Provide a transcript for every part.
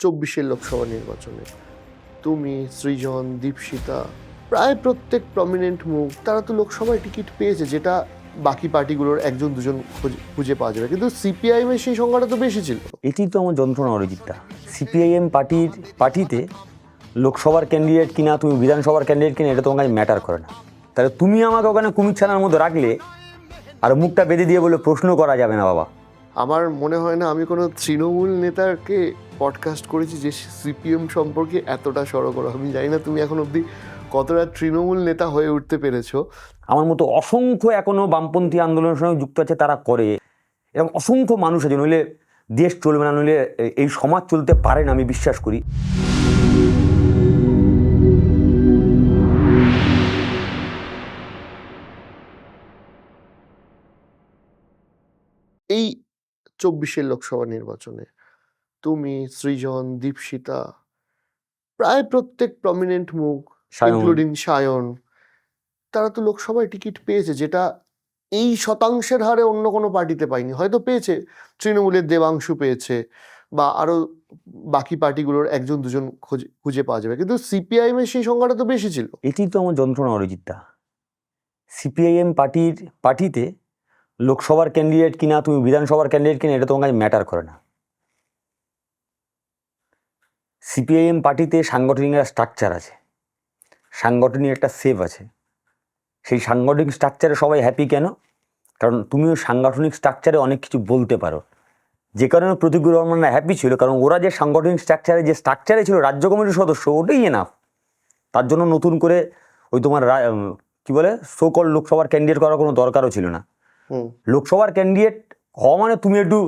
24-এর লোকসভা নির্বাচনে তুমি, সৃজন, দীপশিতা, প্রায় প্রত্যেক প্রমিনেন্ট মুখ তারা তো লোকসভায় টিকিট পেয়েছে, যেটা বাকি পার্টিগুলোর একজন দুজন খুঁজে পাওয়া যাবে, কিন্তু সিপিআইএম এর সেই সংখ্যাটা তো বেশি ছিল। এটি তো আমার যন্ত্রণা অরিজিৎটা। সিপিআইএম পার্টিতে লোকসভার ক্যান্ডিডেট কিনা তুমি বিধানসভার ক্যান্ডিডেট কিনা এটা তোমার কাছে ম্যাটার করে না। তাহলে তুমি আমাকে ওখানে কুমিরছানার মধ্যে রাখলে আর মুখটা বেঁধে দিয়ে বলে প্রশ্ন করা যাবে না বাবা। আমার মনে হয় না আমি কোনো তৃণমূল নেতাকে পডকাস্ট করেছি যে সিপিএম সম্পর্কে এতটা সড়গড়। আমি জানি না তুমি এখন অবধি কতটা তৃণমূল নেতা হয়ে উঠতে পেরেছো। আমার মতো অসংখ্য এখনো বামপন্থী আন্দোলনের সঙ্গে যুক্ত আছে, তারা করে। এরকম অসংখ্য মানুষ আছে, নইলে দেশ চলবে না, নইলে এই সমাজ চলতে পারে না, আমি বিশ্বাস করি। এই 24-এর লোকসভা নির্বাচনে তুমি, সৃজন, দীপশিতা, প্রায় প্রত্যেক প্রমিনেন্ট মুখ ইনক্লুডিং সায়ন তারা তো লোকসভায় টিকিট পেয়েছে, যেটা এই শতাংশের হারে অন্য কোনো পার্টিতে পায়নি। হয়তো পেয়েছে, তৃণমূলের দেবাংশু পেয়েছে বা আরো বাকি পার্টিগুলোর একজন দুজন খুঁজে পাওয়া যাবে, কিন্তু সিপিআইএম এর সেই সংখ্যাটা তো বেশি ছিল। এটি তো আমার যন্ত্রণা অরিজিৎটা। সিপিআইএম পার্টিতে লোকসভার ক্যান্ডিডেট কিনা তুমি বিধানসভার ক্যান্ডিডেট কিনা এটা তোমার কাছে ম্যাটার করে না। সিপিআইএম পার্টিতে সাংগঠনিক একটা স্ট্রাকচার আছে, সাংগঠনিক একটা সেভ আছে। সেই সাংগঠনিক স্ট্রাকচারে সবাই হ্যাপি কেন? কারণ তুমি ওই সাংগঠনিক স্ট্রাকচারে অনেক কিছু বলতে পারো। যে কারণে প্রতীকুর রহমানরা হ্যাপি ছিল, কারণ ওরা যে সাংগঠনিক স্ট্রাকচারে ছিল রাজ্য কমিটির সদস্য, ওটাই এনাফ। তার জন্য নতুন করে ওই তোমার কি বলে সকল লোকসভার ক্যান্ডিডেট করার কোনো দরকারও ছিল না। লোকসভার ক্যান্ডিডেট হওয়া মানে তুমি একটু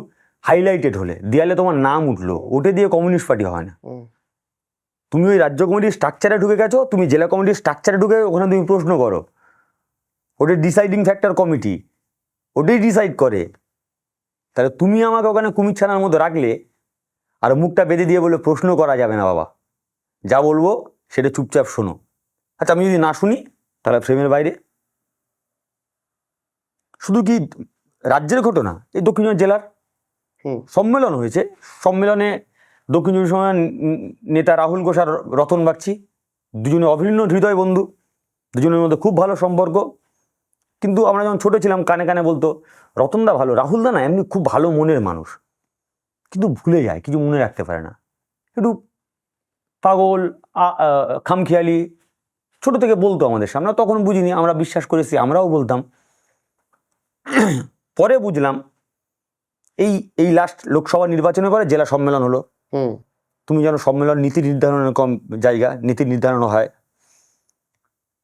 হাইলাইটেড হলে, দেয়ালে তোমার নাম উঠলো, ওটা দিয়ে কমিউনিস্ট পার্টি হয় না। তুমি ওই রাজ্য কমিটির স্ট্রাকচারে ঢুকে গেছো, তুমি জেলা কমিটির স্ট্রাকচারে ঢুকে ওখানে তুমি প্রশ্ন করো, ওটা ডিসাইডিং ফ্যাক্টর কমিটি, ওটাই ডিসাইড করে। তাহলে তুমি আমাকে ওখানে কুমিরছানার মধ্যে রাখলে আর মুখটা বেঁধে দিয়ে বলে প্রশ্ন করা যাবে না বাবা। যা বলবো সেটা চুপচাপ শোনো। আচ্ছা, আমি যদি না শুনি তাহলে ফ্রেমের বাইরে। শুধু কি রাজ্যের ঘটনা, এই দক্ষিণ জেলার সম্মেলন হয়েছে, সম্মেলনে দক্ষিণ চব্বিশ পরগনার নেতা রাহুল ঘোষ আর রতন বাগচি দুজনে অভিন্ন হৃদয় বন্ধু, দুজনের মধ্যে খুব ভালো সম্পর্ক। কিন্তু আমরা যখন ছোটো ছিলাম কানে কানে বলতো রতনদা ভালো, রাহুলদা না এমনি খুব ভালো মনের মানুষ, কিন্তু ভুলে যায়, কিছু মনে রাখতে পারে না, একটু পাগল, খামখেয়ালি, ছোট থেকে বলতো আমাদের সামনে। তখন বুঝিনি, আমরা বিশ্বাস করেছি, আমরাও বলতাম। পরে বুঝলাম এই লাস্ট লোকসভা নির্বাচনের পরে জেলা সম্মেলন হলো। তুমি জানো সম্মেলন নীতি নির্ধারণের কম জায়গা, নীতি নির্ধারণ হয়।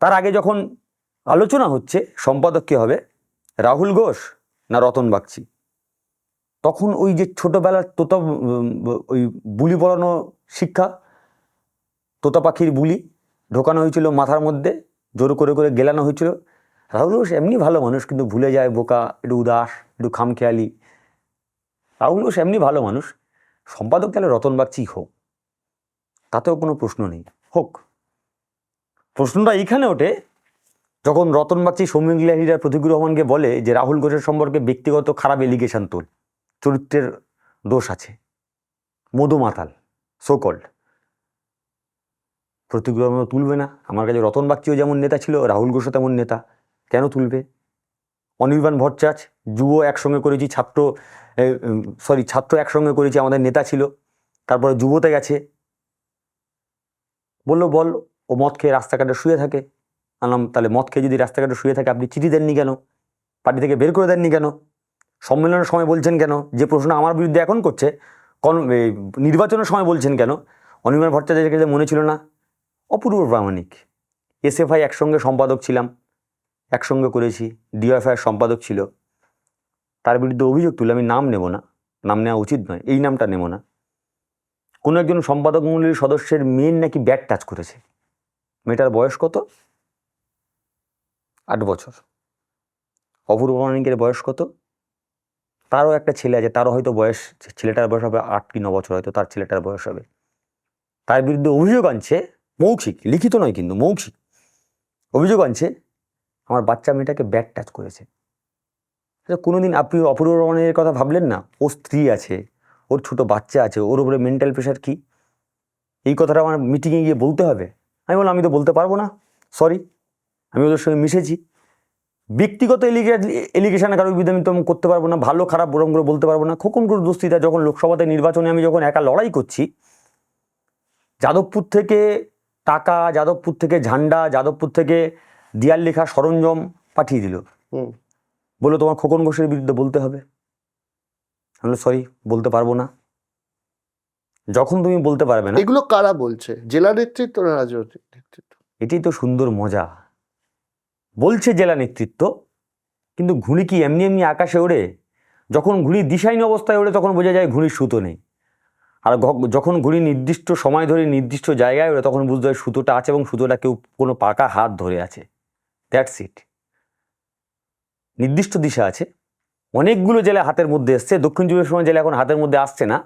তার আগে যখন আলোচনা হচ্ছে সম্পাদক কে হবে, রাহুল ঘোষ না রতন বাগচি, তখন ওই যে ছোটবেলার ওই বুলি পড়ানো শিক্ষা, তোতা পাখির বুলি ঢোকানো হয়েছিল মাথার মধ্যে, জোর করে করে গেলানো হয়েছিল। রাহুল ঘোষ এমনি ভালো মানুষ, কিন্তু ভুলে যায়, বোকা, একটু উদাস, একটু খামখেয়ালি। রাহুল ঘোষ এমনি ভালো মানুষ, সম্পাদক তাহলে রতন বাগচি হোক, তাতেও কোনো প্রশ্ন নেই, হোক। প্রশ্নটা এইখানে ওঠে যখন রতন বাগচি, সৌমিক লাহিড়ী আর প্রতীকুর রহমানকে বলে যে রাহুল ঘোষের সম্পর্কে ব্যক্তিগত খারাপ এলিগেশন তোল, চরিত্রের দোষ আছে, মধু মাতাল সোকল্ড। প্রতীকুর রহমান তুলবে না। আমার কাছে রতন বাগচিও যেমন নেতা ছিল, রাহুল ঘোষও তেমন নেতা, কেন তুলবে? অনির্বাণ ভট্টাচার্য, যুব একসঙ্গে করেছি, ছাত্র একসঙ্গে করেছি, আমাদের নেতা ছিল, তারপরে যুবতে গেছে, বললো বল ও মদ খেয়ে রাস্তাঘাটে শুয়ে থাকে। আনলাম, তাহলে মদ খেয়ে যদি রাস্তাঘাটে শুয়ে থাকে আপনি চিঠি দেননি কেন? পার্টি থেকে বের করে দেননি কেন? সম্মেলনের সময় বলছেন কেন? যে প্রশ্ন আমার বিরুদ্ধে এখন করছে, নির্বাচনের সময় বলছেন কেন? অনির্বাণ ভট্টাচার্যের কাছে মনে ছিল না? অপূর্ব প্রামাণিক। এসএফআই একসঙ্গে সম্পাদক ছিলাম, একসঙ্গে করেছি, ডিএফআই সম্পাদক ছিল, তার বিরুদ্ধে অভিযোগ তুলে, আমি নাম নেব না, নাম নেওয়া উচিত নয়, এই নামটা নেব না, কোনো একজন সম্পাদক মণ্ডলীর সদস্যের মেয়ের নাকি ব্যাট টাচ করেছে। মেয়েটার বয়স কত? 8 বছর। অপূর্ব প্রামাণিকের বয়স কত? তারও একটা ছেলে আছে, তারও হয়তো বয়স, ছেলেটার বয়স হবে 8 কি 9 বছর, হয়তো তার ছেলেটার বয়স হবে। তার বিরুদ্ধে অভিযোগ আনছে, মৌখিক, লিখিত নয় কিন্তু মৌখিক অভিযোগ আনছে, আমার বাচ্চা মেয়েটাকে ব্যাট টাচ করেছে। কোনোদিন আপনি অপূর্ব রহমানের কথা ভাবলেন না? ওর স্ত্রী আছে, ওর ছোট বাচ্চা আছে, ওর উপরে মেন্টাল প্রেশার কি? এই কথাটা আমার মিটিংয়ে গিয়ে বলতে হবে? আমি বললাম আমি তো বলতে পারবো না, সরি, আমি ওদের সঙ্গে মিশেছি, ব্যক্তিগত এলিগেশন কারোর বিরুদ্ধে আমি তো করতে পারবো না, ভালো খারাপ বরং করে বলতে পারবো না। খোকনগুলোর দোস্তিটা যখন লোকসভাতে নির্বাচনে আমি যখন একা লড়াই করছি, যাদবপুর থেকে টাকা, যাদবপুর থেকে ঝান্ডা, যাদবপুর থেকে দেয়াল লেখা সরঞ্জাম পাঠিয়ে দিল, হুম। বললো তোমার খোকন ঘোষের বিরুদ্ধে বলতে হবে। আমি বললাম সরি, বলতে পারবো না। যখন তুমি বলতে পারবে না, এগুলো কারা বলছে, জেলা নেতৃত্ব না রাজনৈতিক নেতৃত্ব? এটাই তো সুন্দর মজা। বলছে জেলা নেতৃত্ব, কিন্তু ঘুড়ি কি এমনি এমনি আকাশে ওড়ে? যখন ঘুড়ি দিশাহীন অবস্থায় ওড়ে তখন বোঝা যায় ঘুড়ির সুতো নেই, আর যখন ঘুড়ি নির্দিষ্ট সময় ধরে নির্দিষ্ট জায়গায় ওড়ে তখন বুঝতে হয় সুতোটা আছে এবং সুতোটা কেউ কোনো পাকা হাত ধরে আছে। That's it. নির্দিষ্ট দিশা আছে। অনেকগুলো জেলা হাতের মধ্যে এসছে, দক্ষিণ চব্বিশ পরগনা জেলা এখন হাতের মধ্যে আসছে না।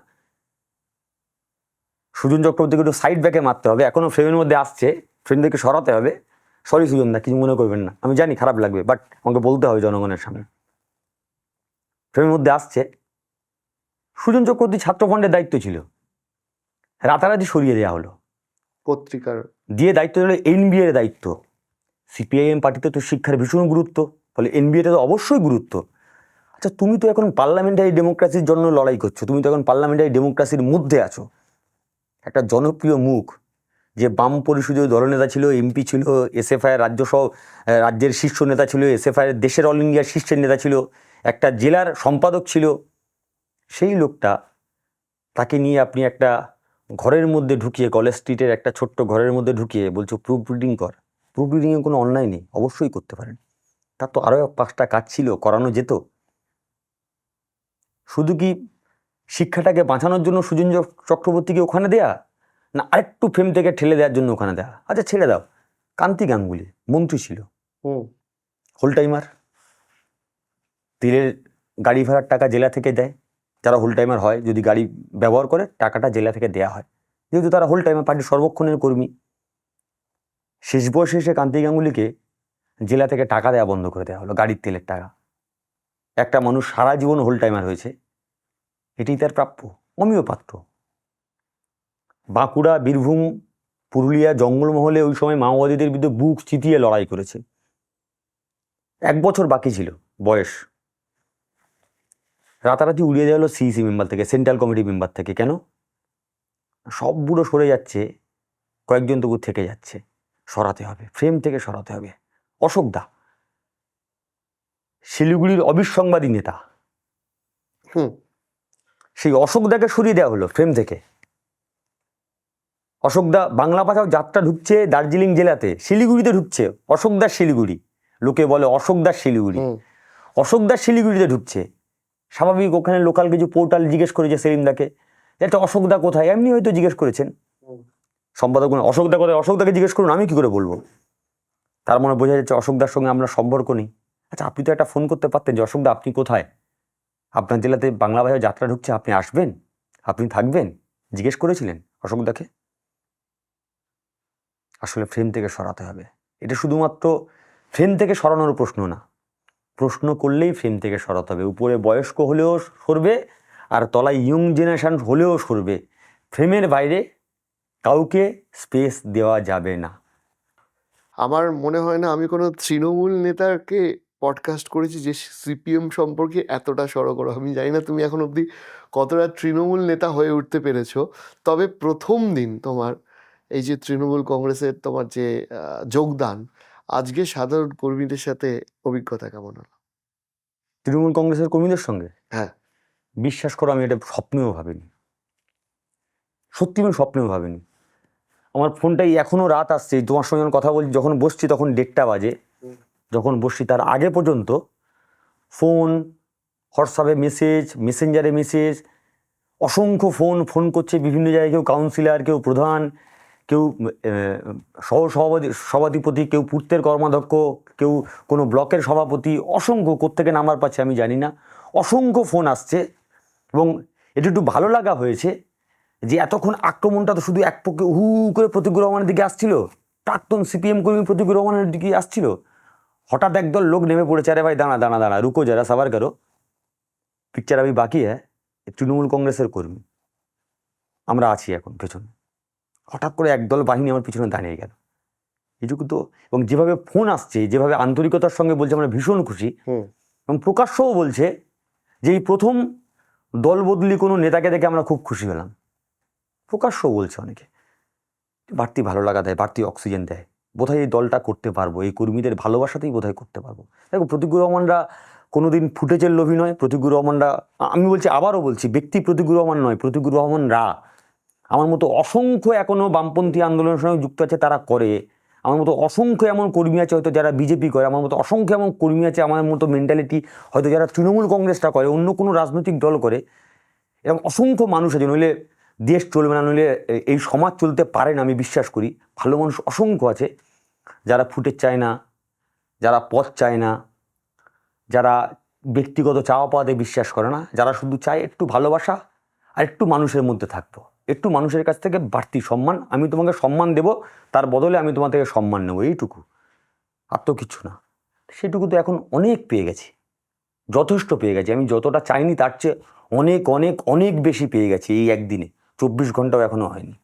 সুজন চক্রবর্তীকে একটু সাইড ব্যাকে মারতে হবে, এখনো ফ্রেমের মধ্যে আসছে, ফ্রেম থেকে সরাতে হবে। সরি সুজন দা, কিছু মনে করবেন না, আমি জানি খারাপ লাগবে, বাট আমাকে বলতে হবে জনগণের সামনে। ফ্রেমের মধ্যে আসছে। সুজন চক্রবর্তী ছাত্রফ্রন্টের দায়িত্ব ছিল, রাতারাতি সরিয়ে দেওয়া হলো, পত্রিকার দিয়ে দায়িত্ব দিল এনবিএ এর দায়িত্ব। সিপিআইএম পার্টিতে তো শিক্ষার ভীষণ গুরুত্ব, ফলে এনবিএটা তো অবশ্যই গুরুত্ব। আচ্ছা, তুমি তো এখন পার্লামেন্টারি ডেমোক্রেসির জন্য লড়াই করছো, তুমি তো এখন পার্লামেন্টারি ডেমোক্রেসির মধ্যে আছো। একটা জনপ্রিয় মুখ, যে বাম পরিষদীয় দলনেতা ছিল, এমপি ছিল, এসএফআই রাজ্যের শীর্ষ নেতা ছিল, এসএফআই দেশের অল ইন্ডিয়ার শীর্ষের নেতা ছিল, একটা জেলার সম্পাদক ছিল, সেই লোকটা, তাকে নিয়ে আপনি একটা ঘরের মধ্যে ঢুকিয়ে, কলেজ স্ট্রিটের একটা ছোট্ট ঘরের মধ্যে ঢুকিয়ে বলছো প্রুফ রিডিং কর। প্রুফ রিডিংয়ে কোনো অন্যায় নেই, অবশ্যই করতে পারেন, তার তো আরও 5টা কাজ ছিল, করানো যেত। শুধু কি শিক্ষাটাকে বাঁচানোর জন্য সুজন চক্রবর্তীকে ওখানে দেয়া, না আরেকটু ফ্রেম থেকে ঠেলে দেওয়ার জন্য ওখানে দেওয়া? আচ্ছা ছেড়ে দাও, কান্তি গাঙ্গুলি মন্ত্রী ছিল, হুম হোল টাইমার, তেলের গাড়ি ভাড়ার টাকা জেলা থেকে দেয়, যারা হোল টাইমার হয় যদি গাড়ি ব্যবহার করে টাকাটা জেলা থেকে দেয়া হয়, যেহেতু তারা হোল টাইমার, পার্টির সর্বক্ষণের কর্মী। শেষ বয়সে এসে কান্তি গাঙ্গুলিকে জেলা থেকে টাকা দেওয়া বন্ধ করে দেওয়া হলো, গাড়ির তেলের টাকা। একটা মানুষ সারা জীবন হোল টাইমার হয়েছে, এটাই তার প্রাপ্য, অমীয় পাত্র। বাঁকুড়া, বীরভূম, পুরুলিয়া জঙ্গলমহলে ওই সময় মাওবাদীদের বিরুদ্ধে বুক চিতিয়ে লড়াই করেছে। 1 বছর বাকি ছিল বয়স, রাতারাতি উড়িয়ে দেওয়া হলো সিইসি মেম্বার থেকে, সেন্ট্রাল কমিটি মেম্বার থেকে। কেন? সব বুড়ো সরে যাচ্ছে, কয়েকজন তবু থেকে যাচ্ছে, সরাতে হবে, ফ্রেম থেকে সরাতে হবে। অশোক দা, শিলিগুড়ির অবিসংবাদী নেতা, হুম সেই অশোক দাকে সরিয়ে দেওয়া হলো ফ্রেম থেকে। অশোক দা বাংলা ভাষাও যাত্রা ঢুকছে দার্জিলিং জেলাতে, শিলিগুড়িতে ঢুকছে। অশোক দাস শিলিগুড়ি, লোকে বলে অশোক দাস শিলিগুড়ি, হুম অশোক দাস শিলিগুড়িতে ঢুকছে। স্বাভাবিক, ওখানে লোকাল কিছু পোর্টাল জিজ্ঞেস করেছে সেলিম দাকে, একটা অশোক দা কোথায়, এমনি হয়তো জিজ্ঞেস করেছেন সম্পাদক, অশোক দা কোথায়, অশোক দাকে জিজ্ঞেস করুন, আমি কি করে বলবো? তার মানে বোঝা যাচ্ছে অশোক দার সঙ্গে আমরা সম্পর্ক নেই। আচ্ছা, আপনি তো একটা ফোন করতে পারতেন যে অশোক দা আপনি কোথায়, আপনার জেলাতে বাংলা ভাষায় যাত্রা ঢুকছে, আপনি আসবেন, আপনি থাকবেন, জিজ্ঞেস করেছিলেন অশোক দাকে? আসলে ফ্রেম থেকে সরাতে হবে, এটা শুধুমাত্র ফ্রেম থেকে সরানোর প্রশ্ন না, প্রশ্ন করলেই ফ্রেম থেকে সরাতে হবে। উপরে বয়স্ক হলেও সরবে, আর তলায় ইয়ং জেনারেশন হলেও সরবে। ফ্রেমের বাইরে কাউকে স্পেস দেওয়া যাবে না। আমার মনে হয় না আমি কোনো তৃণমূল নেতাকে পডকাস্ট করেছি যে সিপিএম সম্পর্কে এতটা সড়গড়। আমি জানি না তুমি এখন অবধি কতটা তৃণমূল নেতা হয়ে উঠতে পেরেছো, তবে প্রথম দিন তোমার এই যে তৃণমূল কংগ্রেসের তোমার যে যোগদান, আজকে সাধারণ কর্মীদের সাথে অভিজ্ঞতা কেমন হলো? তৃণমূল কংগ্রেসের কর্মীদের সঙ্গে হ্যাঁ। বিশ্বাস করো আমি এটা স্বপ্নেও ভাবিনি, সত্যি আমি স্বপ্নেও ভাবিনি। আমার ফোনটাই এখনও রাত আসছে, তোমার সঙ্গে যখন কথা বলছি, যখন বসছি তখন 1:30 বাজে, যখন বসছি তার আগে পর্যন্ত ফোন, হোয়াটসঅ্যাপে মেসেজ, মেসেঞ্জারে মেসেজ, অসংখ্য ফোন করছে বিভিন্ন জায়গায়, কেউ কাউন্সিলর, কেউ প্রধান, কেউ সভাধিপতি, কেউ পূর্তের কর্মাধ্যক্ষ, কেউ কোনো ব্লকের সভাপতি, অসংখ্য কোত্থেকে নাম্বার পাচ্ছে আমি জানি না, অসংখ্য ফোন আসছে। এবং এটা একটু ভালো লাগা হয়েছে যে এতক্ষণ আক্রমণটা তো শুধু এক পক্ষে হু করে প্রতীক রহমানের দিকে আসছিল, প্রাক্তন সিপিএম কর্মী প্রতীক রহমানের দিকে আসছিল, হঠাৎ একদল লোক নেমে পড়েছে, আরে ভাই দাঁড়া দাঁড়া দাঁড়া, রুকো যারা, সাবার করো, পিকচার আমি বাকি হ্যাঁ, তৃণমূল কংগ্রেসের কর্মী, আমরা আছি এখন পেছনে, হঠাৎ করে একদল বাহিনী আমার পিছনে দাঁড়িয়ে গেল, এইটুকু তো। এবং যেভাবে ফোন আসছে, যেভাবে আন্তরিকতার সঙ্গে বলছে আমরা ভীষণ খুশি, হুম। এবং প্রকাশ্যও বলছে যে এই প্রথম দল বদলি কোনো নেতাকে দেখে আমরা খুব খুশি হলাম, প্রকাশ্যও বলছে অনেকে। বাড়তি ভালো লাগা দেয়, বাড়তি অক্সিজেন দেয়। বোধহয় এই দলটা করতে পারবো, এই কর্মীদের ভালোবাসাতেই বোধহয় করতে পারবো। দেখো, প্রতীকুর রহমানরা কোনোদিন ফুটেজের লোভী নয়। প্রতীকুর রহমানরা, আমি বলছি, আবারও বলছি, ব্যক্তি প্রতীকুর রহমান নয়, প্রতীকুর রহমানরা আমার মতো অসংখ্য এখনো বামপন্থী আন্দোলনের সঙ্গে যুক্ত আছে, তারা করে। আমার মতো অসংখ্য এমন কর্মী আছে হয়তো যারা বিজেপি করে, আমার মতো অসংখ্য এমন কর্মী আছে আমার মতো মেন্টালিটি হয়তো যারা তৃণমূল কংগ্রেসটা করে, অন্য কোনো রাজনৈতিক দল করে। এরকম অসংখ্য মানুষ আছে, নইলে দেশ চলবে না, নইলে এই সমাজ চলতে পারে না। আমি বিশ্বাস করি ভালো মানুষ অসংখ্য আছে যারা ফুটেজ চায় না, যারা পথ চায় না, যারা ব্যক্তিগত চাওয়া পাওয়াতে বিশ্বাস করে না, যারা শুধু চায় একটু ভালোবাসা আর একটু মানুষের মধ্যে থাকবো, একটু মানুষের কাছ থেকে বাড়তি সম্মান। আমি তোমাকে সম্মান দেব, তার বদলে আমি তোমার থেকে সম্মান নেবো, এইটুকু, আর তো কিছু না। সেটুকু তো এখন অনেক পেয়ে গেছি, যথেষ্ট পেয়ে গেছি। আমি যতটা চাইনি তার চেয়ে অনেক অনেক অনেক বেশি পেয়ে গেছি এই একদিনে, 24 ঘন্টাও এখনো হয়নি।